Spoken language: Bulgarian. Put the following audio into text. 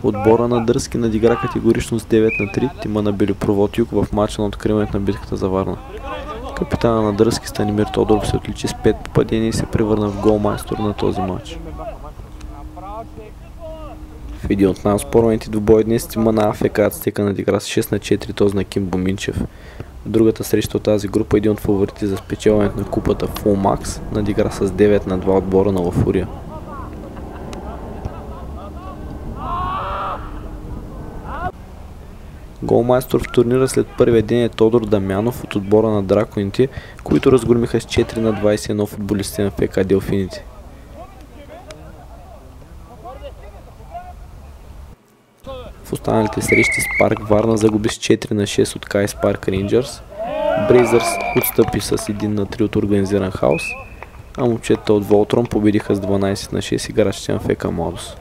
Отбора на Дърски надигра категорично с 9-3 тима на Белопровод Юг в мача на откриването на битката за Варна. Капитана на Дърски Станимир Тодоров се отличи с 5 попадения и се превърна в голмайстор на този матч. В един от най-спорните двубои днес тима на АФК Ацтека надигра с 6-4 този на Кимбо Минчев. В другата среща от тази група един от фаворите за спечелването на купата Фулмакс надигра с 9-2 отбора на Лафурия. Голмайстор в турнира след първия ден е Тодор Дамянов от отбора на Драконите, които разгромиха с 4-21 футболистите на ФК Делфините. В останалите срещи Спарк Варна загуби с 4-6 от Кайс Парк Рейнджърс, Брейзърс отстъпи с 1-3 от Организиран хаос, а момчета от Волтрон победиха с 12-6 играчите на ФК Младост.